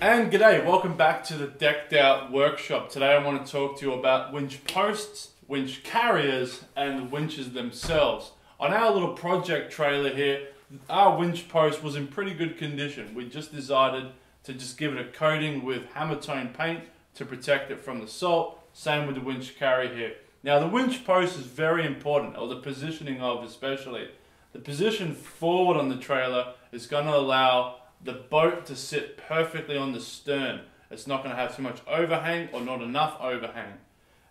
And g'day, welcome back to the Decked Out Workshop. Today I want to talk to you about winch posts, winch carriers, and the winches themselves. On our little project trailer here, our winch post was in pretty good condition. We just decided to just give it a coating with hammer tone paint to protect it from the salt. Same with the winch carrier here. Now the winch post is very important, or the positioning of especially. The position forward on the trailer is going to allow the boat to sit perfectly on the stern. It's not going to have too much overhang or not enough overhang.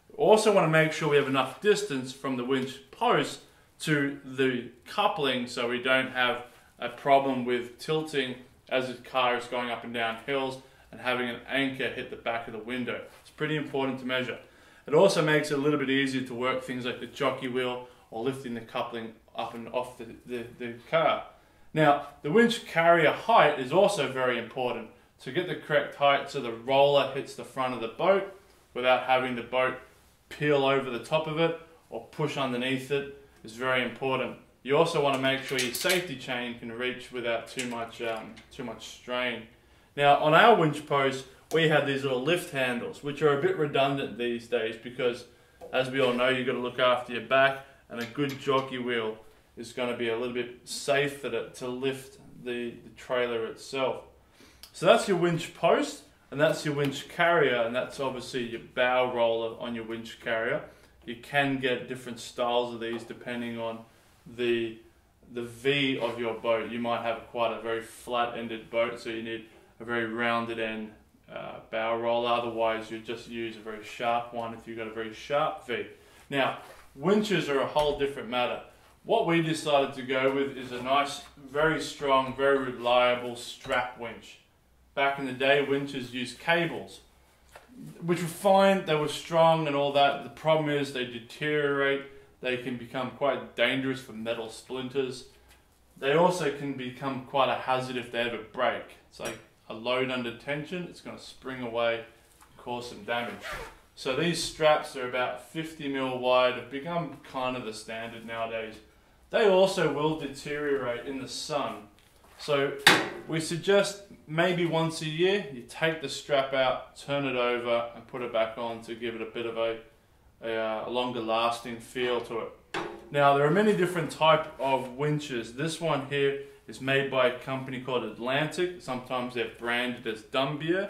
We also want to make sure we have enough distance from the winch post to the coupling so we don't have a problem with tilting as the car is going up and down hills and having an anchor hit the back of the window. It's pretty important to measure. It also makes it a little bit easier to work things like the jockey wheel or lifting the coupling up and off the car. Now, the winch carrier height is also very important. To get the correct height so the roller hits the front of the boat without having the boat peel over the top of it or push underneath it is very important. You also want to make sure your safety chain can reach without too much strain. Now, on our winch post, we have these little lift handles, which are a bit redundant these days because, as we all know, you've got to look after your back, and a good jockey wheel is going to be a little bit safer to lift the trailer itself. So that's your winch post, and that's your winch carrier, and that's obviously your bow roller on your winch carrier. You can get different styles of these depending on the V of your boat. You might have quite a very flat-ended boat, so you need a very rounded end bow roller. Otherwise, you just use a very sharp one if you've got a very sharp V. Now, winches are a whole different matter. What we decided to go with is a nice, very strong, very reliable strap winch. Back in the day, winches used cables, which were fine. They were strong and all that. The problem is they deteriorate. They can become quite dangerous for metal splinters. They also can become quite a hazard if they ever break. It's like a load under tension. It's going to spring away and cause some damage. So these straps are about 50 mil wide. Have become kind of the standard nowadays. They also will deteriorate in the sun. So we suggest maybe once a year you take the strap out, turn it over and put it back on to give it a bit of a longer lasting feel to it. Now there are many different types of winches. This one here is made by a company called Atlantic. Sometimes they're branded as Dumbier.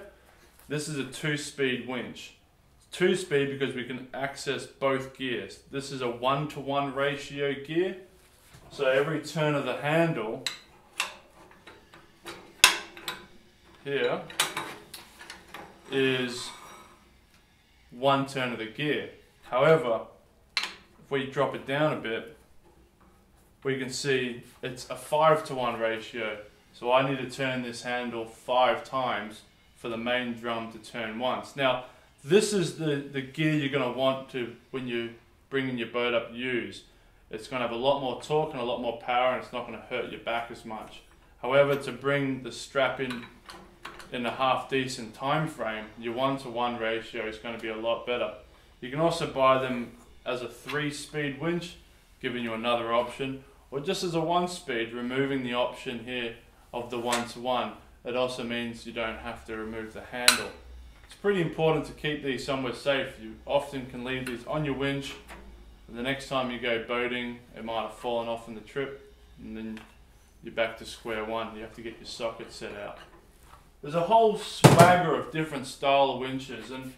This is a 2-speed winch. 2-speed because we can access both gears. This is a 1-to-1 ratio gear. So every turn of the handle here is one turn of the gear. However, if we drop it down a bit, we can see it's a 5-to-1 ratio. So I need to turn this handle 5 times for the main drum to turn once. Now, this is the gear you're going to want to, when you're bringing your boat up, use. It's going to have a lot more torque and a lot more power, and it's not going to hurt your back as much. However, to bring the strap in a half decent time frame, your 1-to-1 ratio is going to be a lot better. You can also buy them as a 3-speed winch, giving you another option, or just as a 1-speed, removing the option here of the 1-to-1. It also means you don't have to remove the handle. It's pretty important to keep these somewhere safe. You often can leave these on your winch. The next time you go boating, it might have fallen off in the trip, and then you're back to square one. You have to get your socket set out. There's a whole swagger of different style of winches, and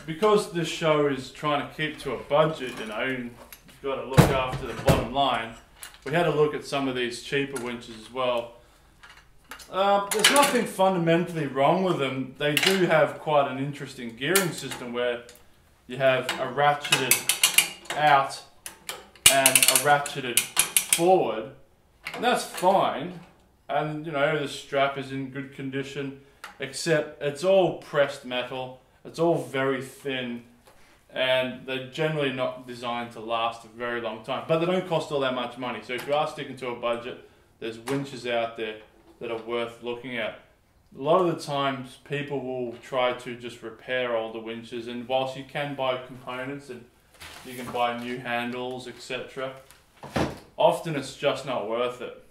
because this show is trying to keep to a budget, you know, you've got to look after the bottom line, we had a look at some of these cheaper winches as well. There's nothing fundamentally wrong with them. They do have quite an interesting gearing system where you have a ratcheted out and a ratcheted forward, and that's fine, and you know the strap is in good condition, except it's all pressed metal, it's all very thin, and they're generally not designed to last a very long time, but they don't cost all that much money. So if you are sticking to a budget, there's winches out there that are worth looking at. A lot of the times people will try to just repair older winches, and whilst you can buy components and you can buy new handles, etc., often it's just not worth it.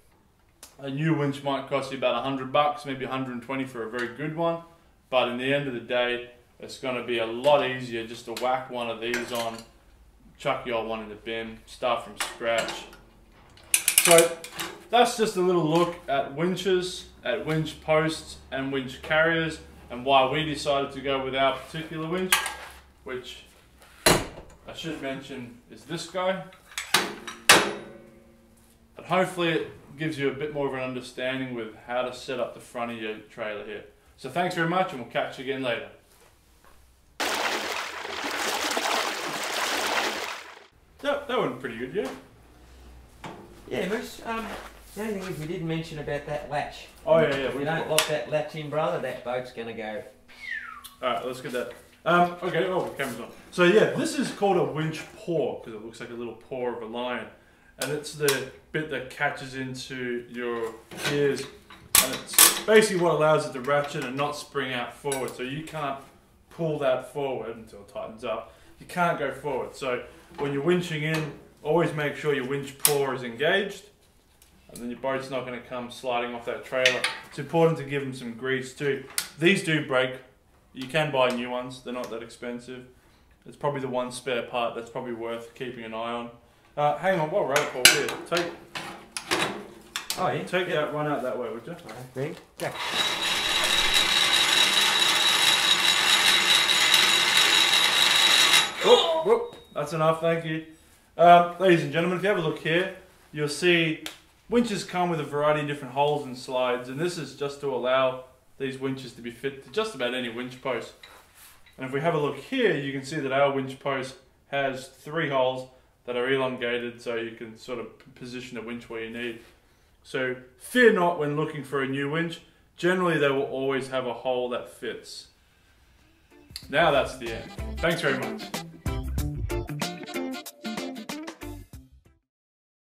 A new winch might cost you about $100, maybe 120 for a very good one. but in the end of the day, it's going to be a lot easier just to whack one of these on, chuck your one in the bin, start from scratch. So that's just a little look at winches, at winch posts and winch carriers, and why we decided to go with our particular winch, which I should mention is this guy. But hopefully it gives you a bit more of an understanding with how to set up the front of your trailer here. So thanks very much, and we'll catch you again later. That went pretty good, yeah? Yeah, Moose. The only thing is we didn't mention about that latch. Oh yeah, yeah. If we don't lock that latch in, brother, that boat's going to go... Alright, let's get that. Okay, oh, the camera's on. So yeah, this is called a winch paw, because it looks like a little paw of a lion. And it's the bit that catches into your gears. And it's basically what allows it to ratchet and not spring out forward. So you can't pull that forward until it tightens up. You can't go forward. So when you're winching in, always make sure your winch paw is engaged. And then your boat's not going to come sliding off that trailer. It's important to give them some grease too. These do break. You can buy new ones. They're not that expensive. It's probably the one spare part that's probably worth keeping an eye on. Hang on, while we're at it, Paul, here, take that one out that way, would you? Ready? Yeah. Whoop, whoop. That's enough, thank you. Ladies and gentlemen, if you have a look here, you'll see winches come with a variety of different holes and slides, and this is just to allow these winches to be fit to just about any winch post. And if we have a look here, you can see that our winch post has 3 holes that are elongated, so you can sort of position the winch where you need. So fear not when looking for a new winch. Generally they will always have a hole that fits. Now that's the end. Thanks very much.